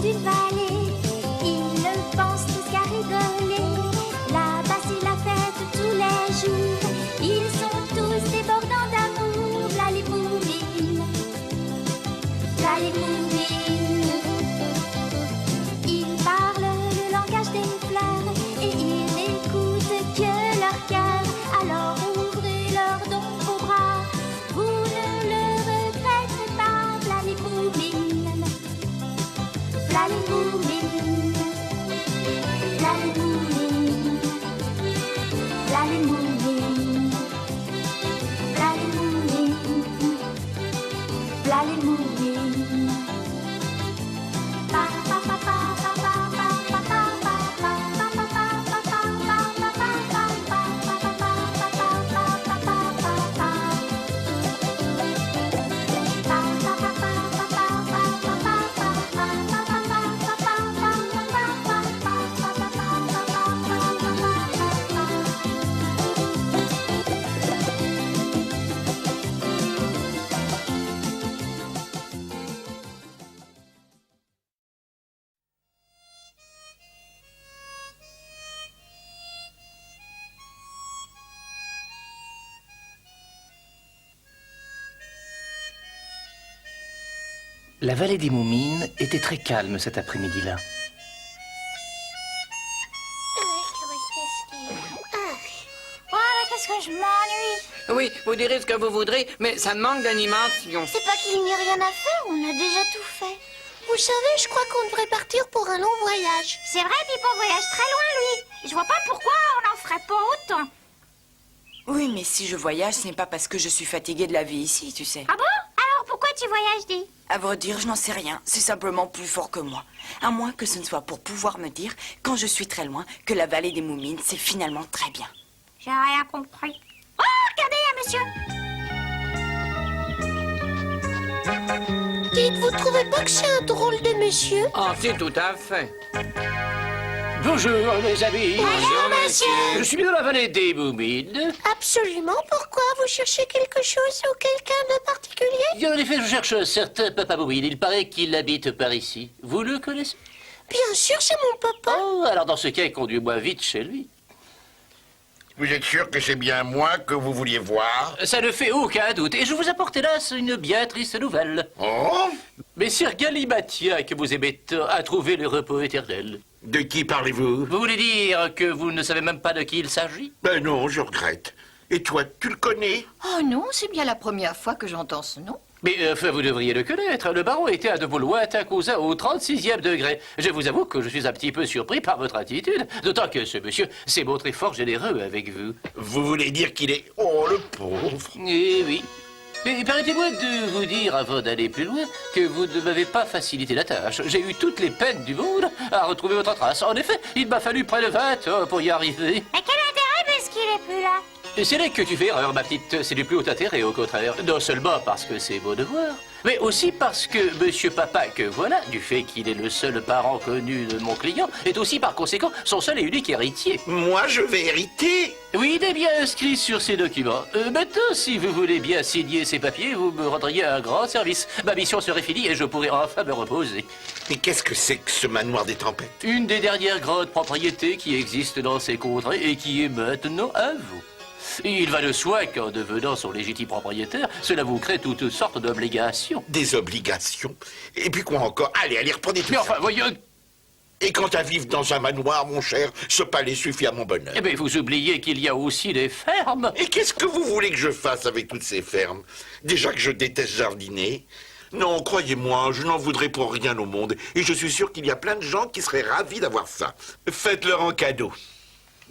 d'une vallée. Ils ne pensent tous qu'à rigoler. Là-bas c'est la fête tous les jours. Ils sont tous débordants d'amour. V'là les moumines, v'là les moumines. Ils parlent le langage des fleurs et ils n'écoutent que leur cœur. Alors ouvrez leurs dons vos bras, vous ne le regretterez pas. V'là les moumines, v'là les moumines, v'là les moumines, v'là les moumines, v'là les moumines, v'là les moumines. La vallée des Moumines était très calme cet après-midi-là. Voilà, qu'est-ce que je m'ennuie. Oui, vous direz ce que vous voudrez, mais ça manque d'animation. C'est pas qu'il n'y a rien à faire, on a déjà tout fait. Vous savez, je crois qu'on devrait partir pour un long voyage. C'est vrai, Pipo voyage très loin, lui. Je vois pas pourquoi on n'en ferait pas autant. Oui, mais si je voyage, ce n'est pas parce que je suis fatiguée de la vie ici, tu sais. Ah bon? Alors pourquoi tu voyages, dis? À vrai dire, je n'en sais rien. C'est simplement plus fort que moi. À moins que ce ne soit pour pouvoir me dire, quand je suis très loin, que la vallée des Moumines, c'est finalement très bien. J'ai rien compris. Oh, regardez, un monsieur. Dites, vous trouvez pas que c'est un drôle de monsieur? Ah, si, tout à fait. Bonjour les amis. Bonjour, monsieur. Je suis dans la vallée des Moumines. Absolument. Pourquoi? Vous cherchez quelque chose ou quelqu'un de particulier? Et en effet, je cherche un certain Papa Moumine. Il paraît qu'il habite par ici. Vous le connaissez? Bien sûr, c'est mon papa. Oh, alors dans ce cas, conduis-moi vite chez lui. Vous êtes sûr que c'est bien moi que vous vouliez voir? Ça ne fait aucun doute. Et je vous apporte hélas une bien triste nouvelle. Oh? Messire Galimathia, que vous aimez tant, a trouvé le repos éternel. De qui parlez-vous? Vous voulez dire que vous ne savez même pas de qui il s'agit? Ben non, je regrette. Et toi, tu le connais? Oh non, c'est bien la première fois que j'entends ce nom. Mais enfin, vous devriez le connaître. Le baron était un de vos lointains cousins au 36e degré. Je vous avoue que je suis un petit peu surpris par votre attitude. D'autant que ce monsieur s'est montré fort généreux avec vous. Vous voulez dire qu'il est... Oh, le pauvre. Eh oui. Et permettez-moi de vous dire, avant d'aller plus loin, que vous ne m'avez pas facilité la tâche. J'ai eu toutes les peines du monde à retrouver votre trace. En effet, il m'a fallu près de 20 ans pour y arriver. Mais quel intérêt puisqu'il est plus là? Et c'est là que tu fais erreur, ma petite. C'est du plus haut intérêt, au contraire. Non seulement parce que c'est beau de voir, mais aussi parce que Monsieur Papa, que voilà, du fait qu'il est le seul parent connu de mon client, est aussi par conséquent son seul et unique héritier. Moi, je vais hériter. Oui, il est bien inscrit sur ces documents. Maintenant, si vous voulez bien signer ces papiers, vous me rendriez un grand service. Ma mission serait finie et je pourrais enfin me reposer. Mais qu'est-ce que c'est que ce manoir des tempêtes? Une des dernières grandes propriétés qui existent dans ces contrées et qui est maintenant à vous. Il va de soi qu'en devenant son légitime propriétaire, cela vous crée toutes sortes d'obligations. Des obligations. Et puis quoi encore? Allez, reprenez tout Mais ça. enfin, voyons... Et quant à vivre dans un manoir, mon cher, ce palais suffit à mon bonheur. Eh bien, vous oubliez qu'il y a aussi des fermes. Et qu'est-ce que vous voulez que je fasse avec toutes ces fermes? Déjà que je déteste jardiner. Non, croyez-moi, je n'en voudrais pour rien au monde. Et je suis sûr qu'il y a plein de gens qui seraient ravis d'avoir ça. Faites-leur en cadeau.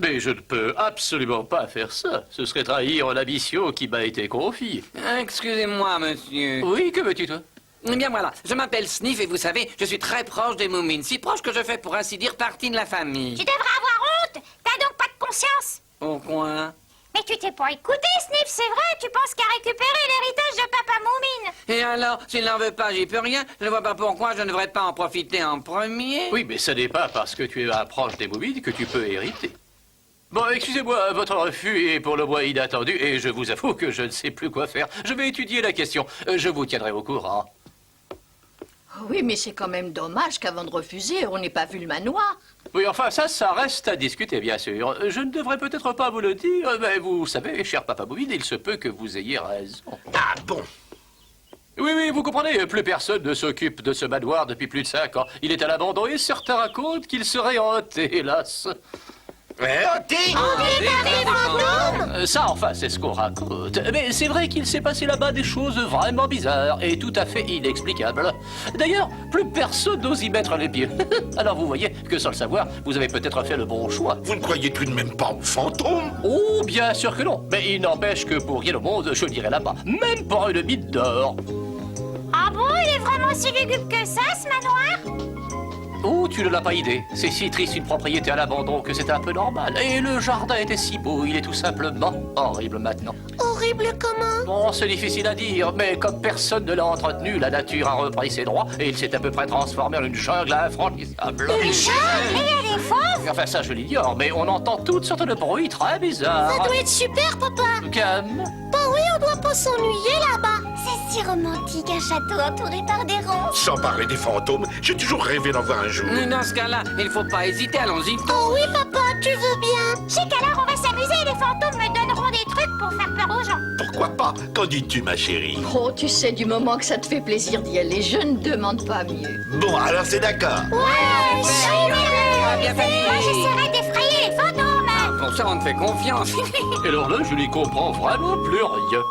Mais je ne peux absolument pas faire ça. Ce serait trahir la mission qui m'a été confiée. Excusez-moi, monsieur. Oui, que veux-tu, toi? Eh bien voilà, je m'appelle Sniff et vous savez, je suis très proche des Moumines. Si proche que je fais, pour ainsi dire, partie de la famille. Tu devrais avoir honte. T'as donc pas de conscience? Pourquoi? Mais tu t'es pas écouté, Sniff, c'est vrai. Tu penses qu'à récupérer l'héritage de Papa Moumine. Et alors, s'il n'en veut pas, j'y peux rien. Je ne vois pas pourquoi je ne devrais pas en profiter en premier. Oui, mais ce n'est pas parce que tu es proche des Moumines que tu peux hériter. Bon, excusez-moi, votre refus est pour le moins inattendu et je vous avoue que je ne sais plus quoi faire. Je vais étudier la question. Je vous tiendrai au courant. Oui, mais c'est quand même dommage qu'avant de refuser, on n'ait pas vu le manoir. Oui, enfin, ça reste à discuter, bien sûr. Je ne devrais peut-être pas vous le dire, mais vous savez, cher papa Bouvide, il se peut que vous ayez raison. Ah bon? Oui, vous comprenez, plus personne ne s'occupe de ce manoir depuis plus de 5 ans. Il est à l'abandon et certains racontent qu'il serait hanté, hélas. Hanté? Ça, enfin, c'est ce qu'on raconte. Mais c'est vrai qu'il s'est passé là-bas des choses vraiment bizarres et tout à fait inexplicables. D'ailleurs, plus personne n'ose y mettre les pieds. Alors vous voyez que sans le savoir, vous avez peut-être fait le bon choix. Vous ne croyez tout de même pas aux fantômes? Oh, bien sûr que non. Mais il n'empêche que pour rien au monde, je n'irai là-bas. Même pour une mine d'or. Ah bon, il est vraiment si lugubre que ça, ce manoir? Oh, tu ne l'as pas idée. C'est si triste une propriété à l'abandon que c'est un peu normal. Et le jardin était si beau, il est tout simplement horrible maintenant. Horrible comment? Bon, c'est difficile à dire, mais comme personne ne l'a entretenu, la nature a repris ses droits et il s'est à peu près transformé en une jungle infranchissable. Une jungle? Et elle est fauve? Enfin, ça, je l'ignore, mais on entend toutes sortes de bruits très bizarres. Ça doit être super, papa. Calme. Bah oui, on doit pas s'ennuyer là-bas. C'est si romantique, un château entouré par des ronces. Sans parler des fantômes, j'ai toujours rêvé d'en voir un jour. Dans ce cas-là, il faut pas hésiter, allons-y. Oh oui, papa, tu veux bien? Je sais qu'alors on va s'amuser et les fantômes me donneront des trucs pour faire peur aux gens. Pourquoi pas? Qu'en dis-tu, ma chérie? Oh, tu sais, du moment que ça te fait plaisir d'y aller, je ne demande pas mieux. Bon, alors c'est d'accord. Ouais, bien fait. Moi, j'essaierai d'effrayer les fantômes. Pour ça, on te fait confiance. Et alors là, je n'y comprends vraiment plus rien.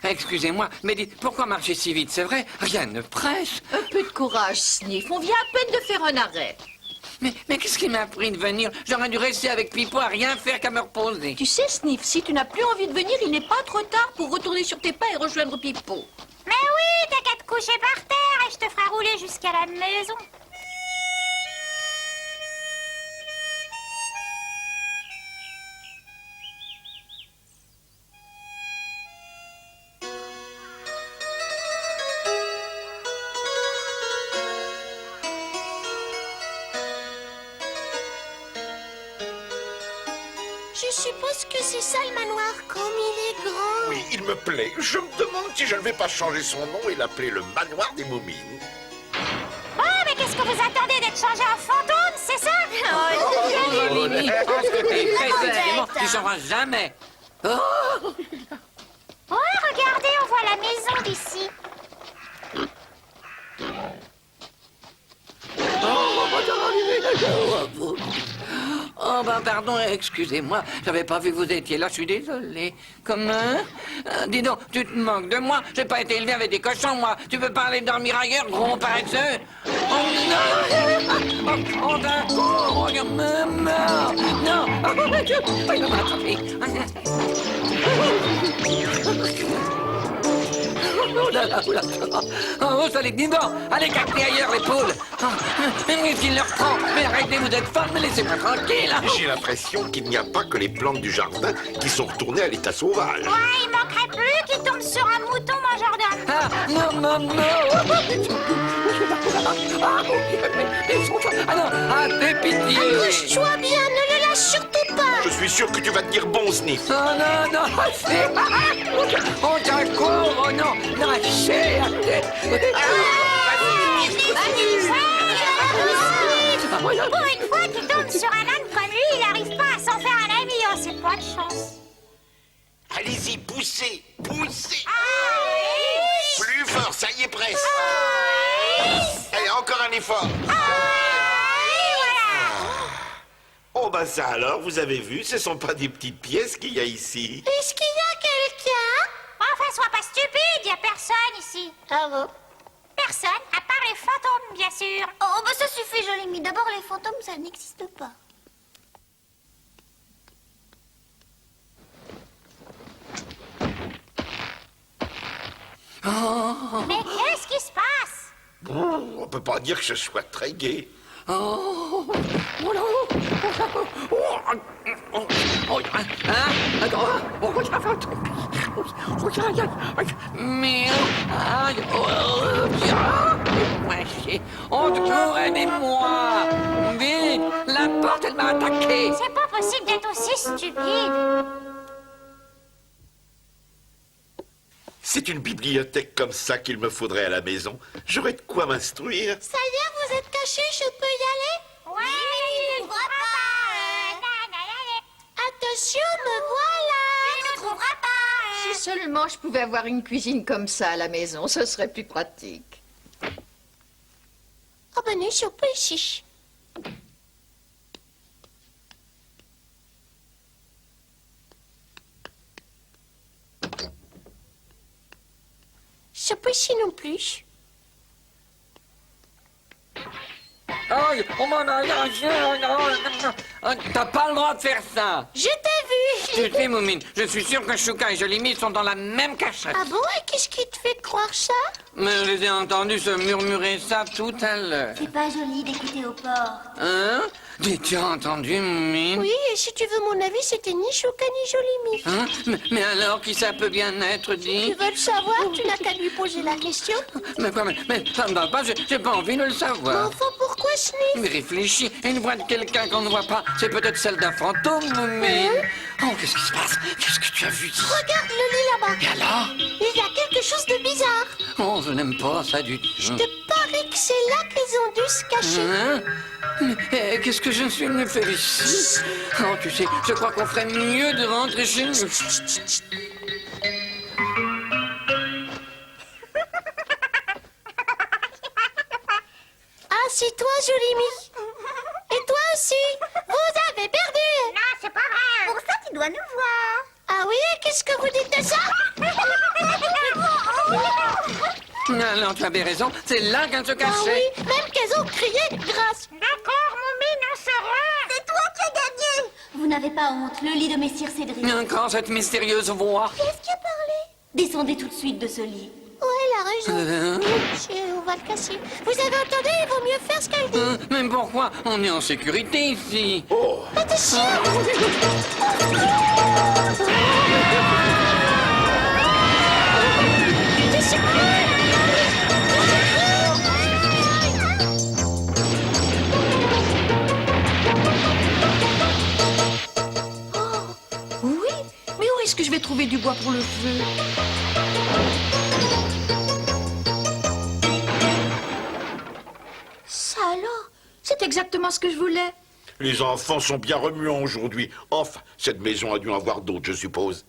Excusez-moi, mais dites, pourquoi marcher si vite? C'est vrai, rien ne presse. Un peu de courage, Sniff. On vient à peine de faire un arrêt. Mais qu'est-ce qui m'a pris de venir? J'aurais dû rester avec Pipo à rien faire qu'à me reposer. Tu sais, Sniff, si tu n'as plus envie de venir, il n'est pas trop tard pour retourner sur tes pas et rejoindre Pipo. Mais oui, t'as qu'à te coucher par terre et je te ferai rouler jusqu'à la maison. Je suppose que c'est ça le manoir, comme il est grand. Oui, il me plaît. Je me demande si je ne vais pas changer son nom et l'appeler le manoir des moumines. Oh, mais qu'est-ce que vous attendez d'être changé en fantôme, c'est ça? Oh, Mimi, pense que t'es très décidément, tu changeras jamais. Oh, Ouais, regardez, on voit la maison d'ici. oh, ben pardon, excusez-moi, j'avais pas vu que vous étiez là, je suis désolé. Comment? Dis donc, tu te moques de moi? J'ai pas été élevé avec des cochons, moi. Tu veux pas aller dormir ailleurs, gros paresseux? Oh non! Oh, d'accord! Oh, maman! Non! Il va m'attraper! Oh là là, oh là là. Oh, ça les dis donc. Allez, captez ailleurs les poules. Oh, mais qu'est-ce qu'il leur prend? Mais arrêtez, vous êtes folle, mais laissez-moi tranquille. J'ai l'impression qu'il n'y a pas que les plantes du jardin qui sont retournées à l'état sauvage. Ouais, il manquerait plus qu'il tombe sur un mouton mangeur d'hommes. Ah, non, non, non. Ah non, ah, fais pitié. Accroche-toi bien, ne le lâche surtout pas. Je suis sûr que tu vas tenir bon, Sniff. Oh non, non, c'est... Oh, d'accord, oh non, lâchez, Pour une fois qu'il tombe sur un âne comme lui, il n'arrive pas à s'en faire un ami. Oh, c'est pas de chance. Allez-y, poussez, poussez. Ah, Plus fort, ça y est presque. Allez, encore un effort. voilà. Oh, bah ça alors, vous avez vu, ce sont pas des petites pièces qu'il y a ici. Est-ce qu'il y a quelqu'un? Enfin, sois pas stupide, il y a personne ici. Ah bon? Personne, à part les fantômes, bien sûr. Oh, bah ça suffit, je l'ai mis. D'abord, les fantômes, ça n'existe pas. Mais qu'est-ce qui se passe? Bon, on peut pas dire que je sois très gai. Oh, oh non. Mais... Oh, aidez-moi. Vite, la porte, elle m'a attaqué. C'est pas possible d'être aussi stupide. C'est une bibliothèque comme ça qu'il me faudrait à la maison. J'aurais de quoi m'instruire. Ça y est, vous êtes caché, je peux y aller? Ouais, tu ne crois pas. Attention, me voilà. Tu ne trouveras pas. Si seulement je pouvais avoir une cuisine comme ça à la maison, ce serait plus pratique. Oh ben non, ils sont pas ici. Ils sont pas ici non plus. Aïe, oh mon Dieu, t'as pas le droit de faire ça. Je t'ai vu. Tu sais, Moumine, je suis sûr que Chouka et Jolimie sont dans la même cachette. Ah bon, et qu'est-ce qui te fait croire ça? Mais je les ai entendus se murmurer ça tout à l'heure. C'est pas joli d'écouter aux portes. Hein? Tu as entendu, Moumine? Oui, et si tu veux mon avis, c'était ni Chouka ni Jolimi. Hein? Mais alors, qui ça peut bien être, Tu dit? veux le savoir? Tu n'as qu'à lui poser la question. Mais quoi, mais ça ne va pas, j'ai pas envie de le Mais savoir. enfin, pourquoi Sniff? Mais réfléchis, une voix de quelqu'un qu'on ne voit pas, c'est peut-être celle d'un fantôme, Moumine. Oh, qu'est-ce qui se passe? Qu'est-ce que tu as vu? Regarde le lit là-bas. Et alors? Il y a quelque chose de bizarre. Oh, je n'aime pas ça du tout. Je te parie que c'est là qu'ils ont dû se cacher. Hein? Mais qu'est-ce que je suis venu faire ici? Oh, tu sais, je crois qu'on ferait mieux de rentrer chez nous. Ah, c'est toi, Jolimi. Et toi aussi. Vous avez perdu. Non, c'est pas vrai. Pour ça, tu dois nous voir. Ah oui, et qu'est-ce que vous dites de ça? Alors, tu avais raison, c'est là qu'elle se Ah cachait. oui, même qu'elles ont crié grâce. D'accord, Moumine, on saura. C'est toi qui as gagné. Vous n'avez pas honte, le lit de Messire Cédric. Encore cette mystérieuse voix. Qu'est-ce qui a parlé? Descendez tout de suite de ce lit. Ouais, elle a raison. Hein? On va le casser. Vous avez entendu? Il vaut mieux faire ce qu'elle dit. Mais pourquoi? On est en sécurité ici. Attention! Oui, mais où est-ce que je vais trouver du bois pour le feu? Ça alors? C'est exactement ce que je voulais. Les enfants sont bien remuants aujourd'hui. Enfin, cette maison a dû en voir d'autres, je suppose.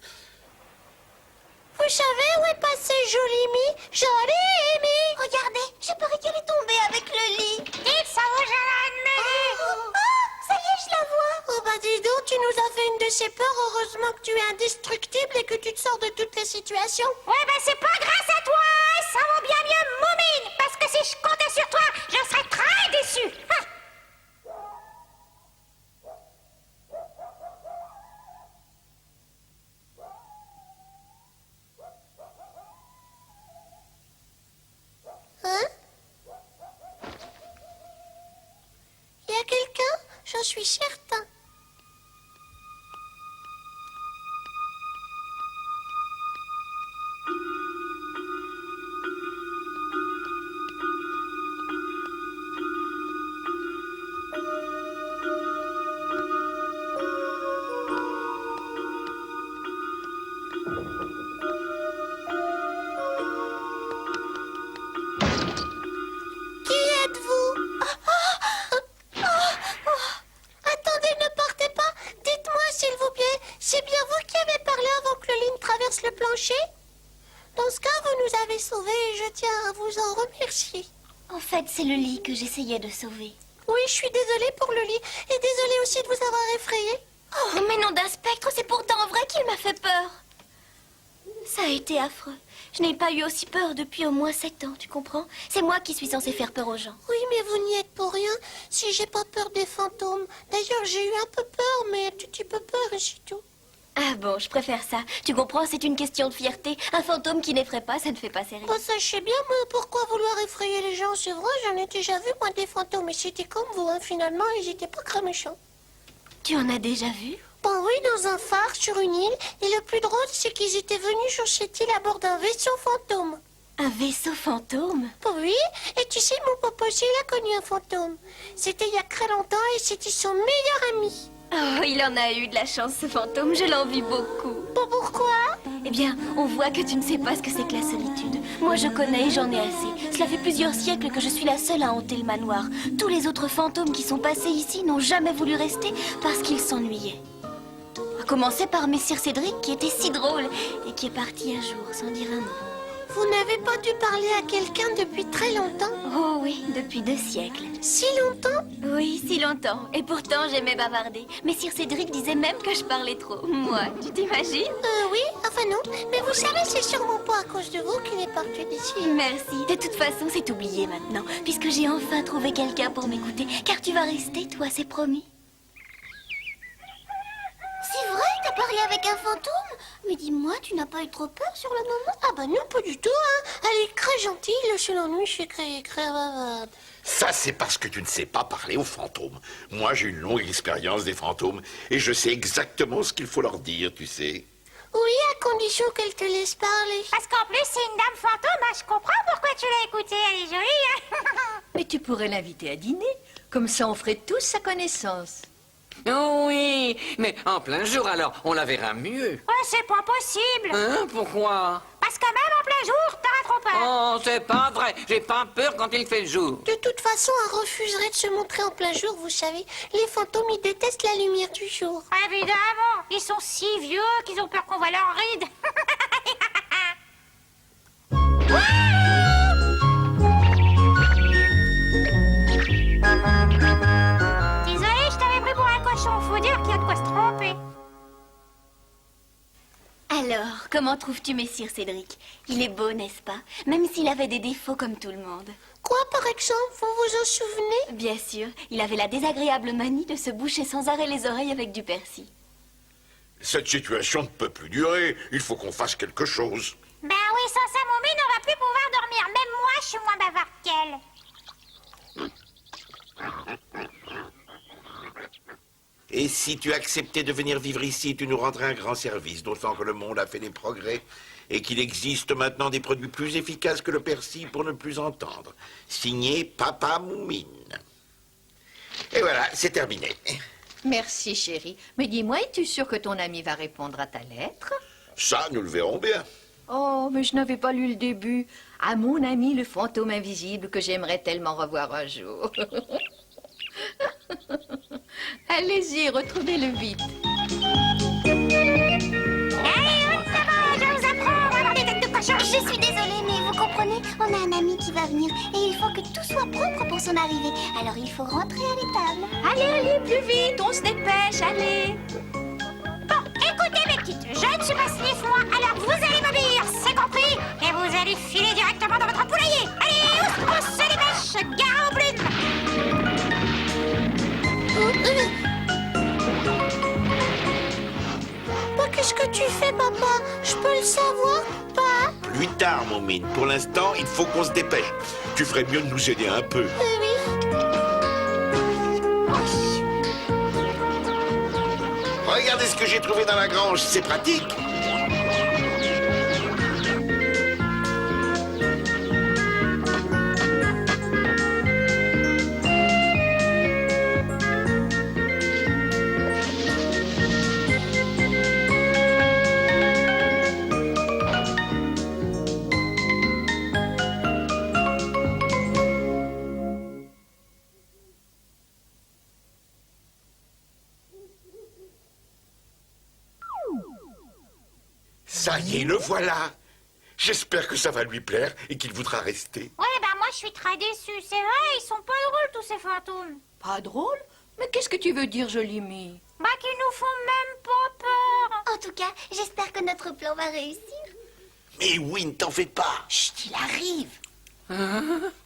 Vous savez où est passé Jolimi? Jolimi! Regardez, je parie qu'elle est tombée avec le lit. Dites ça aux gens de Ça y est, je la vois. Oh bah dis donc, tu nous as fait une de ces peurs. Heureusement que tu es indestructible et que tu te sors de toutes les situations. Ouais, ben c'est pas grâce à toi. Ça vaut bien mieux Moumine. Parce que si je comptais sur toi, je serais très déçue. Ah. Hein? Il y a quelqu'un? J'en suis certain. Qui êtes-vous? Attendez, ne partez pas. Dites-moi, s'il vous plaît, c'est bien vous qui avez parlé avant que le lit ne traverse le plancher? Dans ce cas, vous nous avez sauvés et je tiens à vous en remercier. En fait, c'est le lit que j'essayais de sauver. Oui, je suis désolée pour le lit et désolée aussi de vous avoir effrayé. Oh, mais nom d'un spectre, c'est pourtant vrai qu'il m'a fait peur. Ça a été affreux. Je n'ai pas eu aussi peur depuis au moins 7 ans, tu comprends? C'est moi qui suis censée faire peur aux gens. Oui, mais vous n'y êtes pour rien. Si j'ai pas peur des fantômes. D'ailleurs, j'ai eu un peu peur, mais un tout petit peu peur et c'est tout. Ah bon, je préfère ça. Tu comprends, c'est une question de fierté. Un fantôme qui n'effraie pas, ça ne fait pas sérieux. Bon, sachez bien, moi, pourquoi vouloir effrayer les gens? C'est vrai, j'en ai déjà vu, moi, des fantômes. Mais c'était comme vous, hein, finalement, ils étaient pas très méchants. Tu en as déjà vu? Bon, oui, dans un phare, sur une île. Et le plus drôle, c'est qu'ils étaient venus sur cette île à bord d'un vaisseau fantôme. Un vaisseau fantôme? Oui, et tu sais, mon papa aussi, il a connu un fantôme. C'était il y a très longtemps et c'était son meilleur ami. Oh, il en a eu de la chance, ce fantôme. Je l'envie beaucoup. Bon, pourquoi? Eh bien, on voit que tu ne sais pas ce que c'est que la solitude. Moi, je connais et j'en ai assez. Cela fait plusieurs siècles que je suis la seule à hanter le manoir. Tous les autres fantômes qui sont passés ici n'ont jamais voulu rester parce qu'ils s'ennuyaient. À commencer par Messire Cédric, qui était si drôle et qui est parti un jour sans dire un mot. Vous n'avez pas dû parler à quelqu'un depuis très longtemps? Oh oui, depuis 2 siècles. Si longtemps? Oui, si longtemps. Et pourtant, j'aimais bavarder. Messire Cédric disait même que je parlais trop. Moi, tu t'imagines? Oui, enfin non. Mais vous savez, c'est sûrement pas à cause de vous qu'il est parti d'ici. Merci. De toute façon, c'est oublié maintenant, puisque j'ai enfin trouvé quelqu'un pour m'écouter. Car tu vas rester, toi, c'est promis. C'est vrai, t'as parlé avec un fantôme? Mais dis-moi, tu n'as pas eu trop peur sur le moment? Ah bah non, pas du tout, hein. Elle est très gentille, le seul ennui, c'est qu'elle est très bavarde. Ça, c'est parce que tu ne sais pas parler aux fantômes. Moi, j'ai une longue expérience des fantômes et je sais exactement ce qu'il faut leur dire, tu sais. Oui, à condition qu'elle te laisse parler. Parce qu'en plus, c'est une dame fantôme, hein. Je comprends pourquoi tu l'as écoutée, elle est jolie, hein. Mais tu pourrais l'inviter à dîner. Comme ça, on ferait tous sa connaissance. Oh oui, mais en plein jour alors, on la verra mieux. Oh, c'est pas possible. Hein, pourquoi? Parce que même en plein jour, t'auras trop peur. Oh, c'est pas vrai, j'ai pas peur quand il fait le jour. De toute façon, elle refuserait de se montrer en plein jour, vous savez. Les fantômes, ils détestent la lumière du jour. Évidemment, ils sont si vieux qu'ils ont peur qu'on voit leurs rides. Désolée, je t'avais pris pour un cochon. Faut dire qu'il y a de quoi se tromper. Alors, comment trouves-tu Messire Cédric? Il est beau, n'est-ce pas? Même s'il avait des défauts comme tout le monde. Quoi, par exemple? Vous vous en souvenez? Bien sûr, il avait la désagréable manie de se boucher sans arrêt les oreilles avec du persil. Cette situation ne peut plus durer. Il faut qu'on fasse quelque chose. Ben oui, sans ça, Moumine, on va plus pouvoir dormir. Même moi, je suis moins bavarde qu'elle. Et si tu acceptais de venir vivre ici, tu nous rendrais un grand service, d'autant que le monde a fait des progrès et qu'il existe maintenant des produits plus efficaces que le persil pour ne plus entendre. Signé Papa Moumine. Et voilà, c'est terminé. Merci, chérie. Mais dis-moi, es-tu sûre que ton ami va répondre à ta lettre? Ça, nous le verrons bien. Oh, mais je n'avais pas lu le début. À mon ami, le fantôme invisible que j'aimerais tellement revoir un jour. Allez-y, retrouvez-le vite. Allez, on avance, je vais vous apprendre à avoir des têtes de cochon. Je suis désolée, mais vous comprenez, on a un ami qui va venir et il faut que tout soit propre pour son arrivée. Alors il faut rentrer à l'étable. Allez, plus vite, on se dépêche, allez. Bon, écoutez mes petites, je ne suis pas sniff moi, alors vous allez m'obéir, c'est compris? Et vous allez filer directement dans votre poulailler. Allez, on se dépêche, gare aux brunes. Bah, qu'est-ce que tu fais, papa? Je peux le savoir, pas? Plus tard, Moumine. Pour l'instant, il faut qu'on se dépêche. Tu ferais mieux de nous aider un peu. Oui. Regardez ce que j'ai trouvé dans la grange, c'est pratique. Ça y est, le voilà. J'espère que ça va lui plaire et qu'il voudra rester. Ouais, bah moi je suis très déçue, c'est vrai, ils sont pas drôles tous ces fantômes. Pas drôle? Mais qu'est-ce que tu veux dire, jolie Mie? Bah qu'ils nous font même pas peur. En tout cas, j'espère que notre plan va réussir. Mais oui, ne t'en fais pas. Chut, il arrive.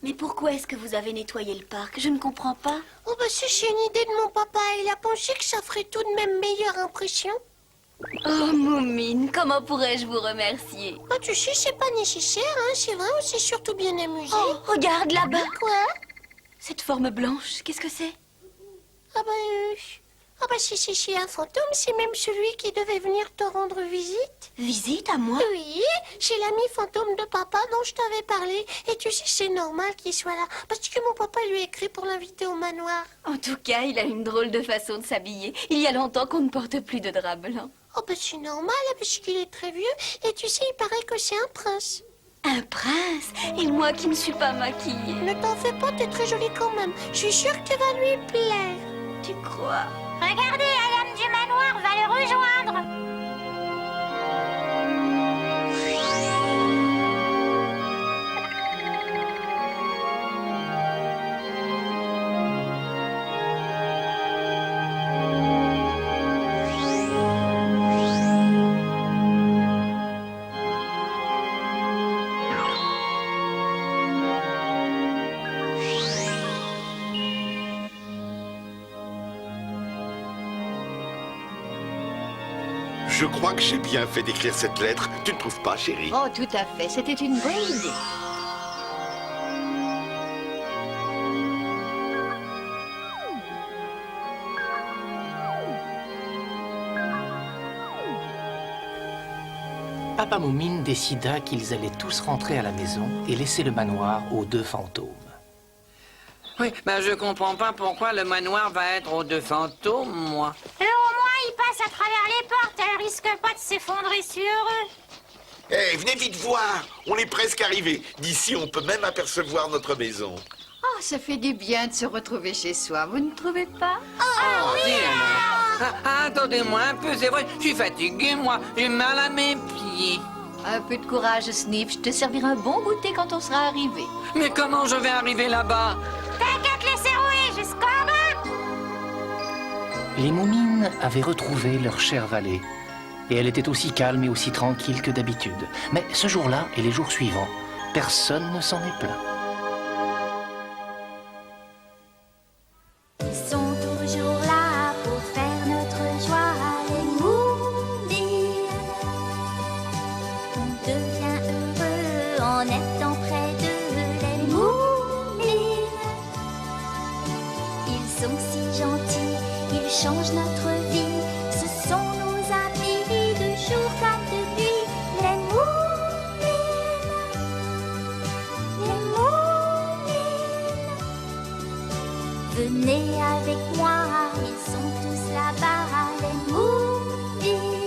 Mais pourquoi est-ce que vous avez nettoyé le parc? Je ne comprends pas. Oh, bah, c'est une idée de mon papa. Il a pensé que ça ferait tout de même meilleure impression. Oh, Moumine, comment pourrais-je vous remercier? Bah, tu sais, c'est pas nécessaire, hein. C'est vrai, on s'est surtout bien amusé. Oh, regarde là-bas. Quoi? Cette forme blanche, qu'est-ce que c'est? Ah bah c'est un fantôme, c'est même celui qui devait venir te rendre visite. Visite à moi? Oui, c'est l'ami fantôme de papa dont je t'avais parlé. Et tu sais, c'est normal qu'il soit là, parce que mon papa lui a écrit pour l'inviter au manoir. En tout cas, il a une drôle de façon de s'habiller. Il y a longtemps qu'on ne porte plus de drap blanc. Oh, ben c'est normal, parce qu'il est très vieux. Et tu sais, il paraît que c'est un prince. Un prince? Et moi qui ne suis pas maquillée. Ne t'en fais pas, t'es très jolie quand même. Je suis sûre que tu vas lui plaire. Tu crois? Regardez, la dame du manoir va le rejoindre. Je crois que j'ai bien fait d'écrire cette lettre. Tu ne trouves pas, chérie? Oh, tout à fait. C'était une bonne idée. Papa Moumine décida qu'ils allaient tous rentrer à la maison et laisser le manoir aux deux fantômes. Oui, ben je comprends pas pourquoi le manoir va être aux deux fantômes, moi. Au moins, il passe à travers les portes. Elle risque pas de s'effondrer sur eux. Eh, venez vite voir. On est presque arrivés. D'ici, on peut même apercevoir notre maison. Oh, ça fait du bien de se retrouver chez soi, vous ne trouvez pas? Oh, oui, alors. Attendez-moi un peu, c'est vrai, je suis fatigué, moi. J'ai mal à mes pieds. Un peu de courage, Sniff. Je te servirai un bon goûter quand on sera arrivé. Mais comment je vais arriver là-bas? T'as qu'à te laisser rouler jusqu'en bas. Les Moumines avaient retrouvé leur chère vallée. Et elle était aussi calme et aussi tranquille que d'habitude. Mais ce jour-là et les jours suivants, personne ne s'en est plaint. Ils sont toujours là pour faire notre joie, les Moumines. On devient heureux en étant près d'eux, les Moumines. Ils sont si gentils, ils changent notre vie. Ce sont nos amis de jour comme de nuit, les Moumines. Les Moumines. Venez avec moi, ils sont tous là-bas, les Moumines.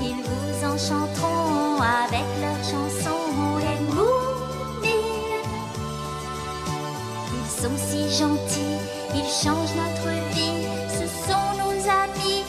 Ils vous enchanteront avec leurs chansons, les Moumines. Ils sont si gentils, ils changent notre vie, ce sont nos amis.